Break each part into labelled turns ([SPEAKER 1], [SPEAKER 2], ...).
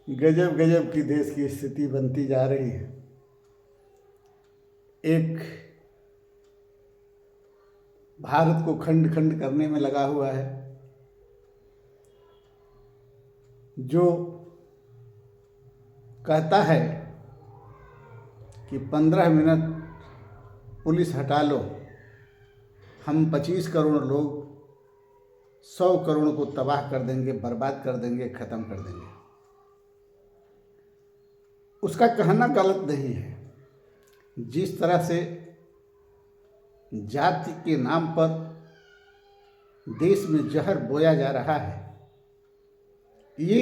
[SPEAKER 1] गजब गजब की देश की स्थिति बनती जा रही है। एक भारत को खंड खंड करने में लगा हुआ है, जो कहता है कि 15 मिनट पुलिस हटा लो, हम 25 करोड़ लोग 100 करोड़ को तबाह कर देंगे, बर्बाद कर देंगे, ख़त्म कर देंगे। उसका कहना गलत नहीं है। जिस तरह से जाति के नाम पर देश में जहर बोया जा रहा है, ये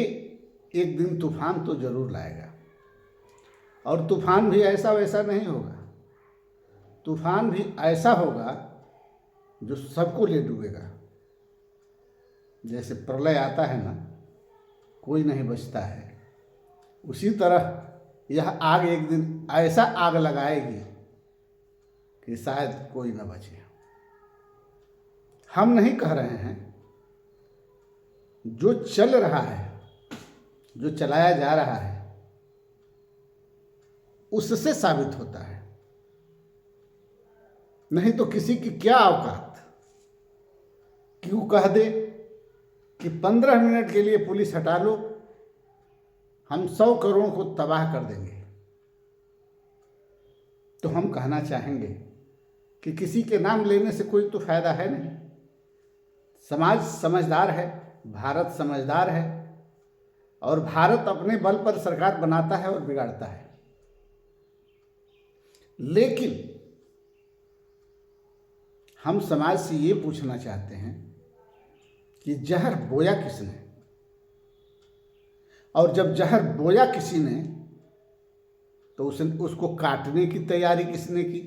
[SPEAKER 1] एक दिन तूफान तो जरूर लाएगा। और तूफान भी ऐसा वैसा नहीं होगा। तूफान भी ऐसा होगा जो सबको ले डूबेगा। जैसे प्रलय आता है ना, कोई नहीं बचता है, उसी तरह यह आग एक दिन ऐसा आग लगाएगी कि शायद कोई न बचे। हम नहीं कह रहे हैं, जो चल रहा है, जो चलाया जा रहा है, उससे साबित होता है। नहीं तो किसी की क्या औकात क्यों कह दे कि 15 मिनट के लिए पुलिस हटा लो, हम 100 करोड़ को तबाह कर देंगे। तो हम कहना चाहेंगे कि किसी के नाम लेने से कोई तो फायदा है नहीं। समाज समझदार है, भारत समझदार है, और भारत अपने बल पर सरकार बनाता है और बिगाड़ता है। लेकिन हम समाज से ये पूछना चाहते हैं कि जहर बोया किसने, और जब जहर बोया किसी ने तो उसको काटने की तैयारी किसने की?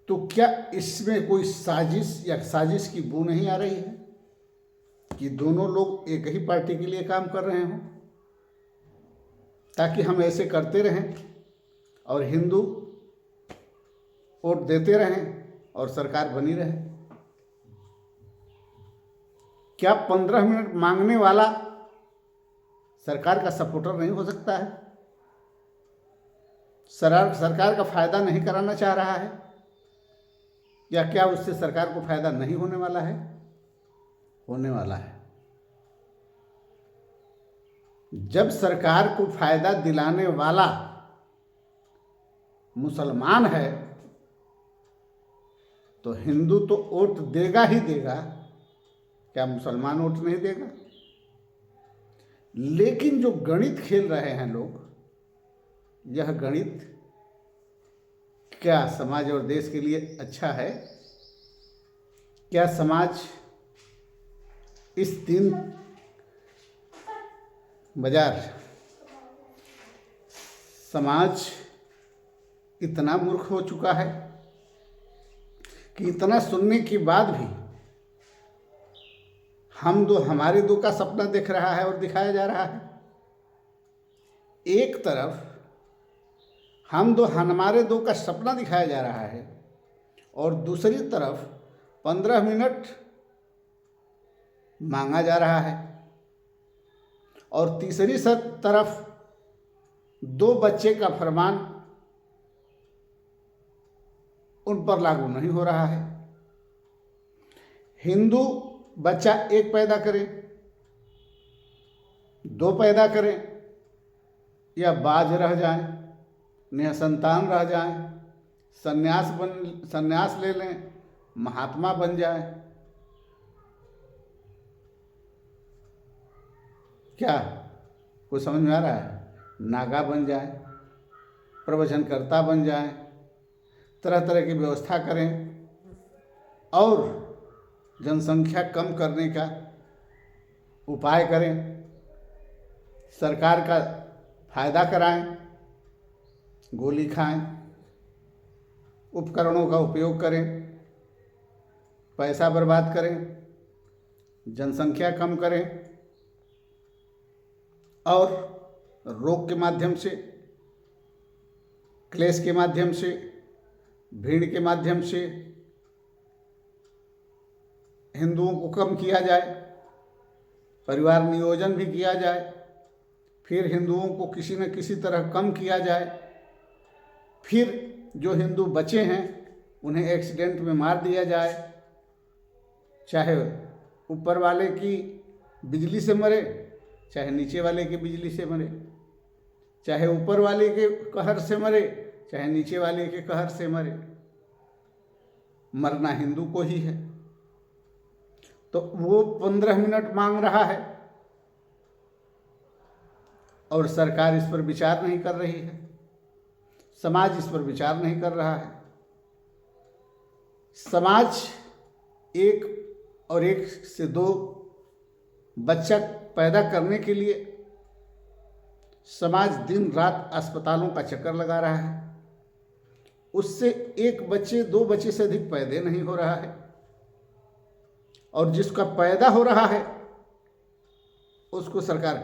[SPEAKER 1] तो क्या इसमें कोई साजिश की बू नहीं आ रही है कि दोनों लोग एक ही पार्टी के लिए काम कर रहे हों, ताकि हम ऐसे करते रहें और हिंदू वोट देते रहें और सरकार बनी रहे? क्या 15 मिनट मांगने वाला सरकार का सपोर्टर नहीं हो सकता है? सरकार का फायदा नहीं कराना चाह रहा है, या क्या उससे सरकार को फायदा नहीं होने वाला है? होने वाला है। जब सरकार को फायदा दिलाने वाला मुसलमान है तो हिंदू तो वोट देगा ही देगा, क्या मुसलमान वोट नहीं देगा? लेकिन जो गणित खेल रहे हैं लोग, यह गणित क्या समाज और देश के लिए अच्छा है? क्या समाज इस दिन बाजार समाज इतना मूर्ख हो चुका है कि इतना सुनने के बाद भी हमारे दो का सपना देख रहा है और दिखाया जा रहा है। एक तरफ हमारे दो का सपना दिखाया जा रहा है, और दूसरी तरफ 15 मिनट मांगा जा रहा है, और तीसरी तरफ 2 बच्चे का फरमान उन पर लागू नहीं हो रहा है। हिंदू बच्चा 1 पैदा करे, 2 पैदा करें, या बाज रह जाएं, निसंतान रह जाएं, संन्यास ले लें, महात्मा बन जाएं, क्या कोई समझ में आ रहा है? नागा बन जाए, प्रवचनकर्ता बन जाए, तरह तरह की व्यवस्था करें और जनसंख्या कम करने का उपाय करें, सरकार का फायदा कराएं, गोली खाएं, उपकरणों का उपयोग करें, पैसा बर्बाद करें, जनसंख्या कम करें, और रोग के माध्यम से, क्लेश के माध्यम से, भीड़ के माध्यम से हिंदुओं को कम किया जाए। परिवार नियोजन भी किया जाए, फिर हिंदुओं को किसी न किसी तरह कम किया जाए, फिर जो हिंदू बचे हैं उन्हें एक्सीडेंट में मार दिया जाए, चाहे ऊपर वाले की बिजली से मरे, चाहे नीचे वाले की बिजली से मरे, चाहे ऊपर वाले के कहर से मरे, चाहे नीचे वाले के कहर से मरे, मरना हिंदू को ही है। तो वो 15 मिनट मांग रहा है और सरकार इस पर विचार नहीं कर रही है, समाज इस पर विचार नहीं कर रहा है। समाज एक और एक से दो बच्चा पैदा करने के लिए समाज दिन रात अस्पतालों का चक्कर लगा रहा है, उससे एक बच्चे दो बच्चे से अधिक पैदा नहीं हो रहा है, और जिसका पैदा हो रहा है उसको सरकार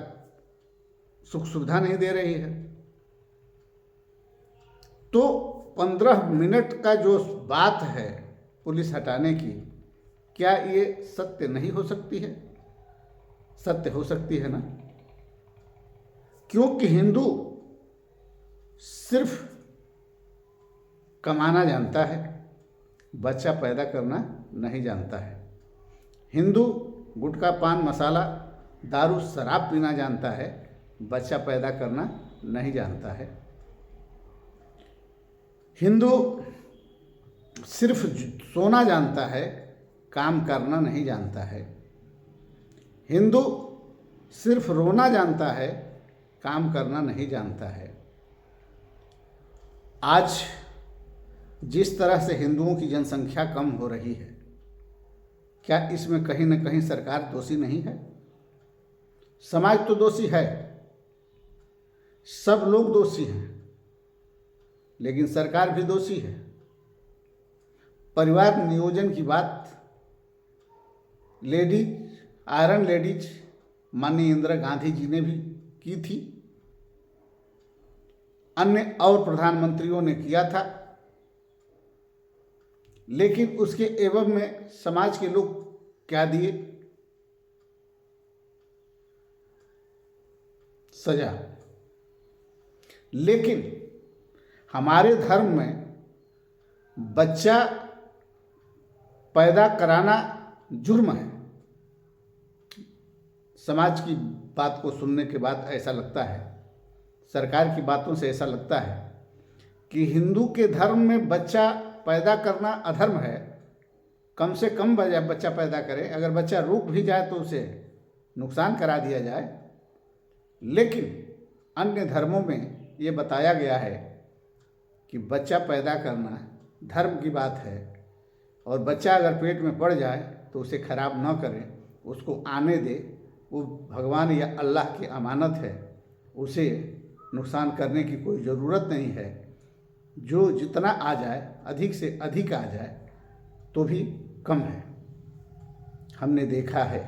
[SPEAKER 1] सुख सुविधा नहीं दे रही है। तो 15 मिनट का जो बात है पुलिस हटाने की, क्या ये सत्य नहीं हो सकती है? सत्य हो सकती है ना, क्योंकि हिंदू सिर्फ कमाना जानता है, बच्चा पैदा करना नहीं जानता है। हिंदू गुटखा पान मसाला दारू शराब पीना जानता है, बच्चा पैदा करना नहीं जानता है। हिंदू सिर्फ सोना जानता है, काम करना नहीं जानता है। हिंदू सिर्फ रोना जानता है, काम करना नहीं जानता है। आज जिस तरह से हिंदुओं की जनसंख्या कम हो रही है, क्या इसमें कहीं न कहीं सरकार दोषी नहीं है? समाज तो दोषी है, सब लोग दोषी हैं, लेकिन सरकार भी दोषी है। परिवार नियोजन की बात आयरन लेडीज माननीय इंदिरा गांधी जी ने भी की थी, अन्य और प्रधानमंत्रियों ने किया था, लेकिन उसके एवज में समाज के लोग क्या दिए? सजा। लेकिन हमारे धर्म में बच्चा पैदा कराना जुर्म है। समाज की बात को सुनने के बाद ऐसा लगता है, सरकार की बातों से ऐसा लगता है कि हिंदू के धर्म में बच्चा पैदा करना अधर्म है। कम से कम बच्चा पैदा करे, अगर बच्चा रुक भी जाए तो उसे नुकसान करा दिया जाए। लेकिन अन्य धर्मों में ये बताया गया है कि बच्चा पैदा करना धर्म की बात है, और बच्चा अगर पेट में पड़ जाए तो उसे खराब न करें, उसको आने दे। वो भगवान या अल्लाह की अमानत है, उसे नुकसान करने की कोई ज़रूरत नहीं है। जो जितना आ जाए, अधिक से अधिक आ जाए तो भी कम है। हमने देखा है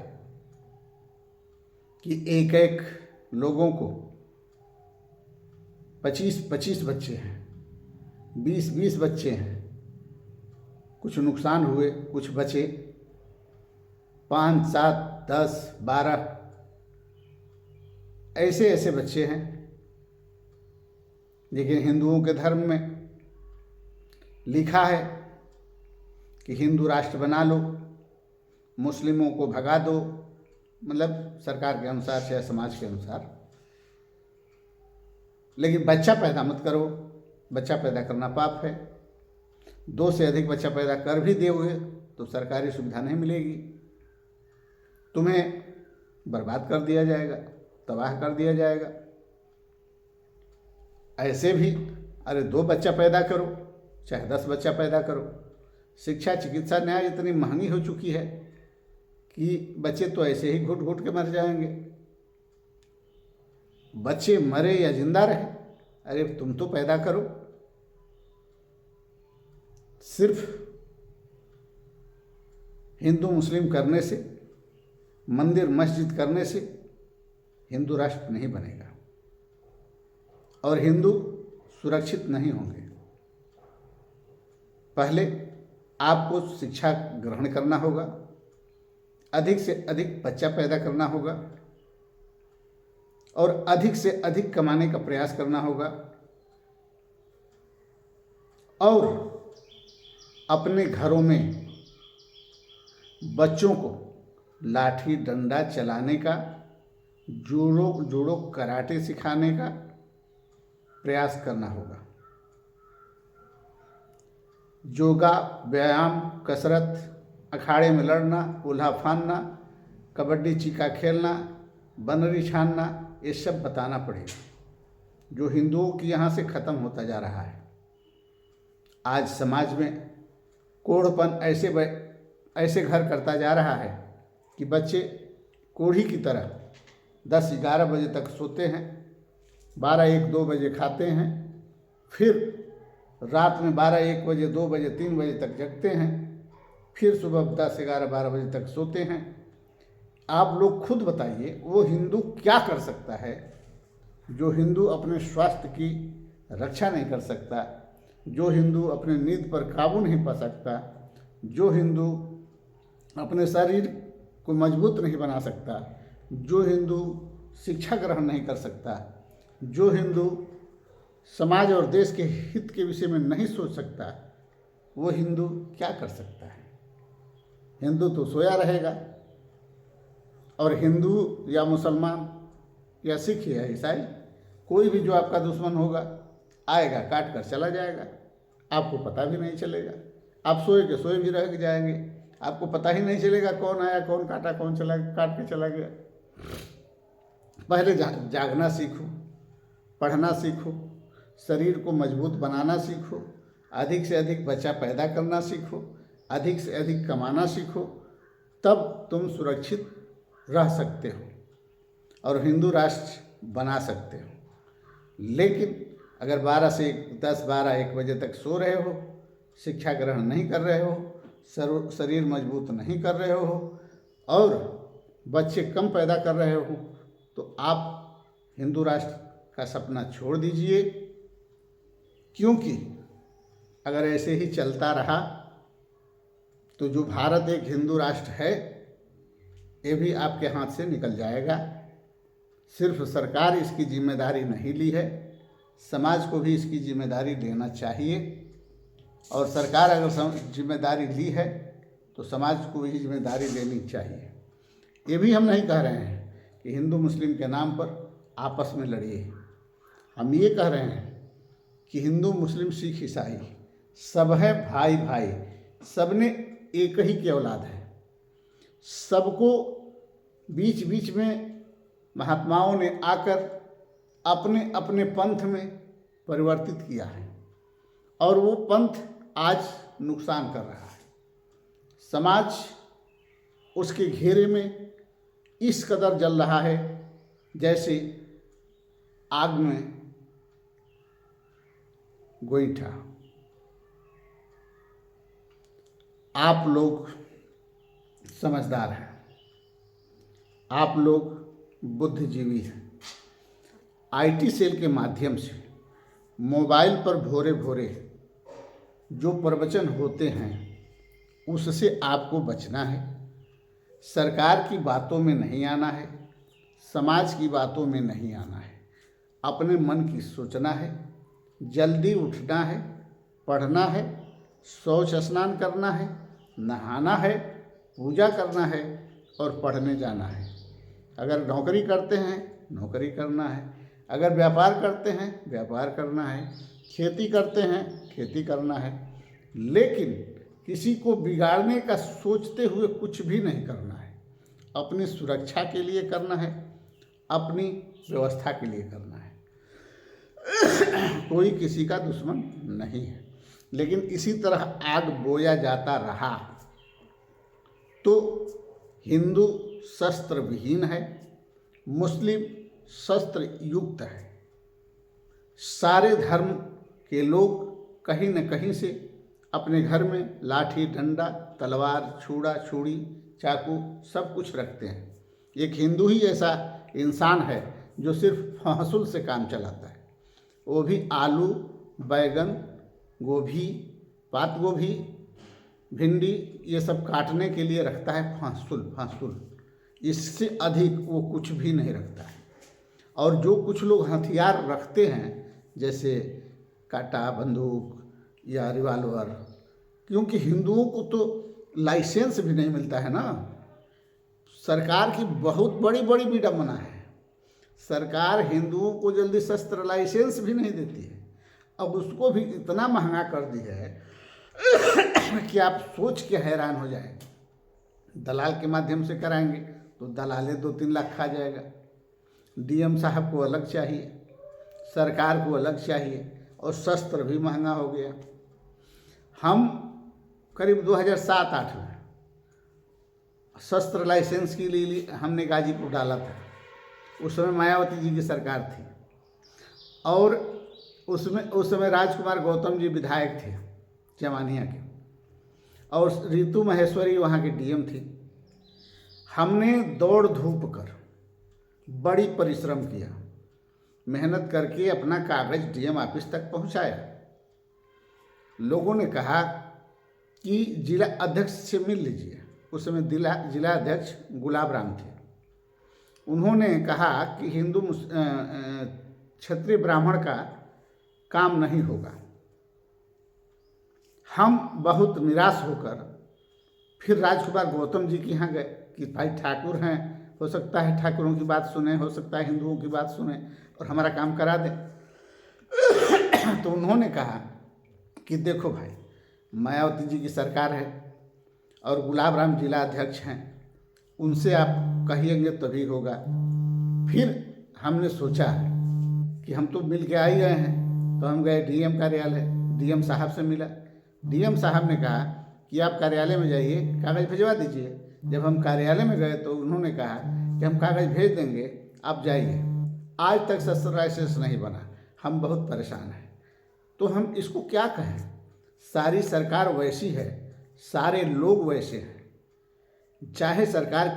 [SPEAKER 1] कि एक एक लोगों को 25-25 बच्चे हैं, 20-20 बच्चे हैं, कुछ नुकसान हुए, कुछ बचे, 5, 7, 10, 12 ऐसे ऐसे बच्चे हैं। लेकिन हिंदुओं के धर्म में लिखा है कि हिंदू राष्ट्र बना लो, मुस्लिमों को भगा दो, मतलब सरकार के अनुसार या समाज के अनुसार, लेकिन बच्चा पैदा मत करो। बच्चा पैदा करना पाप है। 2 से अधिक बच्चा पैदा कर भी दोगे तो सरकारी सुविधा नहीं मिलेगी, तुम्हें बर्बाद कर दिया जाएगा, तबाह कर दिया जाएगा। ऐसे भी अरे 2 बच्चा पैदा करो, चाहे 10 बच्चा पैदा करो। शिक्षा, चिकित्सा, न्याय इतनी महंगी हो चुकी है कि बच्चे तो ऐसे ही घुट घुट के मर जाएंगे। बच्चे मरे या जिंदा रहे, अरे तुम तो पैदा करो। सिर्फ हिंदू मुस्लिम करने से, मंदिर मस्जिद करने से हिंदू राष्ट्र नहीं बनेगा और हिंदू सुरक्षित नहीं होंगे। पहले आपको शिक्षा ग्रहण करना होगा, अधिक से अधिक बच्चा पैदा करना होगा और अधिक से अधिक कमाने का प्रयास करना होगा और अपने घरों में बच्चों को लाठी डंडा चलाने का, जूडो कराटे सिखाने का प्रयास करना होगा। योगा, व्यायाम, कसरत, अखाड़े में लड़ना, उल्हा फानना, कबड्डी चीका खेलना, बनरी छानना, ये सब बताना पड़ेगा, जो हिंदुओं की यहाँ से ख़त्म होता जा रहा है। आज समाज में कोढ़पन ऐसे घर करता जा रहा है कि बच्चे कोढ़ी की तरह 10-11 बजे तक सोते हैं, 12-1-2 बजे खाते हैं, फिर रात में 12-1 बजे, 2 बजे, 3 बजे तक जगते हैं, फिर सुबह 10-11-12 बजे तक सोते हैं। आप लोग खुद बताइए, वो हिंदू क्या कर सकता है जो हिंदू अपने स्वास्थ्य की रक्षा नहीं कर सकता, जो हिंदू अपने नींद पर काबू नहीं पा सकता, जो हिंदू अपने शरीर को मजबूत नहीं बना सकता, जो हिंदू शिक्षा ग्रहण नहीं कर सकता, जो हिंदू समाज और देश के हित के विषय में नहीं सोच सकता, वो हिंदू क्या कर सकता है? हिंदू तो सोया रहेगा। और हिंदू या मुसलमान या सिख या ईसाई, कोई भी जो आपका दुश्मन होगा आएगा, काट कर चला जाएगा, आपको पता भी नहीं चलेगा। आप सोए के सोए भी रह जाएंगे, आपको पता ही नहीं चलेगा कौन आया, कौन काटा, कौन चला, काट के चला गया। पहले जागना सीखो, पढ़ना सीखो, शरीर को मजबूत बनाना सीखो, अधिक से अधिक बच्चा पैदा करना सीखो, अधिक से अधिक कमाना सीखो, तब तुम सुरक्षित रह सकते हो और हिंदू राष्ट्र बना सकते हो। लेकिन अगर 10-12-1 बजे तक सो रहे हो, शिक्षा ग्रहण नहीं कर रहे हो, शरीर मजबूत नहीं कर रहे हो और बच्चे कम पैदा कर रहे हो, तो आप हिंदू राष्ट्र का सपना छोड़ दीजिए। क्योंकि अगर ऐसे ही चलता रहा तो जो भारत एक हिंदू राष्ट्र है, ये भी आपके हाथ से निकल जाएगा। सिर्फ सरकार इसकी जिम्मेदारी नहीं ली है, समाज को भी इसकी जिम्मेदारी लेना चाहिए। और सरकार अगर जिम्मेदारी ली है तो समाज को भी जिम्मेदारी लेनी चाहिए। ये भी हम नहीं कह रहे हैं कि हिंदू मुस्लिम के नाम पर आपस में लड़िए। हम ये कह रहे हैं कि हिंदू मुस्लिम सिख ईसाई सब है भाई भाई, सबने एक ही की औलाद है। सबको बीच बीच में महात्माओं ने आकर अपने अपने पंथ में परिवर्तित किया है और वो पंथ आज नुकसान कर रहा है। समाज उसके घेरे में इस कदर जल रहा है जैसे आग में गोईठा। आप लोग समझदार हैं, आप लोग बुद्धिजीवी हैं। आईटी सेल के माध्यम से मोबाइल पर भोरे भोरे जो प्रवचन होते हैं उससे आपको बचना है। सरकार की बातों में नहीं आना है, समाज की बातों में नहीं आना है, अपने मन की सोचना है, जल्दी उठना है, पढ़ना है, शौच स्नान करना है, नहाना है, पूजा करना है और पढ़ने जाना है। अगर नौकरी करते हैं नौकरी करना है, अगर व्यापार करते हैं व्यापार करना है, खेती करते हैं खेती करना है, लेकिन किसी को बिगाड़ने का सोचते हुए कुछ भी नहीं करना है। अपनी सुरक्षा के लिए करना है, अपनी व्यवस्था के लिए करना है। कोई किसी का दुश्मन नहीं है। लेकिन इसी तरह आग बोया जाता रहा तो हिंदू शस्त्र विहीन है, मुस्लिम शस्त्र युक्त है। सारे धर्म के लोग कहीं न कहीं से अपने घर में लाठी डंडा तलवार छुरा छुरी चाकू सब कुछ रखते हैं। एक हिंदू ही ऐसा इंसान है जो सिर्फ फहसुल से काम चलाता है, वो भी आलू बैगन गोभी पात गोभी भिंडी ये सब काटने के लिए रखता है फांसुल फांसुल, इससे अधिक वो कुछ भी नहीं रखता है। और जो कुछ लोग हथियार रखते हैं जैसे कांटा, बंदूक या रिवाल्वर, क्योंकि हिंदुओं को तो लाइसेंस भी नहीं मिलता है ना। सरकार की बहुत बड़ी बड़ी विडंबना है, सरकार हिंदुओं को जल्दी शस्त्र लाइसेंस भी नहीं देती है। अब उसको भी इतना महंगा कर दी है कि आप सोच के हैरान हो जाएंगे। दलाल के माध्यम से कराएंगे तो दलाले 2-3 लाख खा जाएगा, डीएम साहब को अलग चाहिए, सरकार को अलग चाहिए, और शस्त्र भी महंगा हो गया। हम करीब 2007-08 में शस्त्र लाइसेंस के लिए हमने गाजीपुर डाला था। उस समय मायावती जी की सरकार थी और उस समय राजकुमार गौतम जी विधायक थे जमानिया के, और ऋतु महेश्वरी वहाँ की डीएम थी। हमने दौड़ धूप कर बड़ी परिश्रम किया, मेहनत करके अपना कागज डीएम ऑफिस तक पहुँचाया। लोगों ने कहा कि जिला अध्यक्ष से मिल लीजिए। उस समय जिला अध्यक्ष गुलाब राम थे। उन्होंने कहा कि हिंदू क्षत्रिय ब्राह्मण का काम नहीं होगा। हम बहुत निराश होकर फिर राजकुमार गौतम जी के यहाँ गए कि भाई ठाकुर हैं, हो सकता है ठाकुरों की बात सुने, हो सकता है हिंदुओं की बात सुने और हमारा काम करा दें। तो उन्होंने कहा कि देखो भाई, मायावती जी की सरकार है और गुलाब राम जिला अध्यक्ष हैं, उनसे आप कहिएंगे तभी होगा। फिर हमने सोचा कि हम तो मिल के आ ही गए हैं, तो हम गए डीएम कार्यालय, डीएम साहब से मिला। डीएम साहब ने कहा कि आप कार्यालय में जाइए, कागज़ भिजवा दीजिए। जब हम कार्यालय में गए तो उन्होंने कहा कि हम कागज़ भेज देंगे, आप जाइए। आज तक शस्त्र लाइसेंस नहीं बना, हम बहुत परेशान हैं। तो हम इसको क्या कहें, सारी सरकार वैसी है, सारे लोग वैसे हैं। चाहे सरकार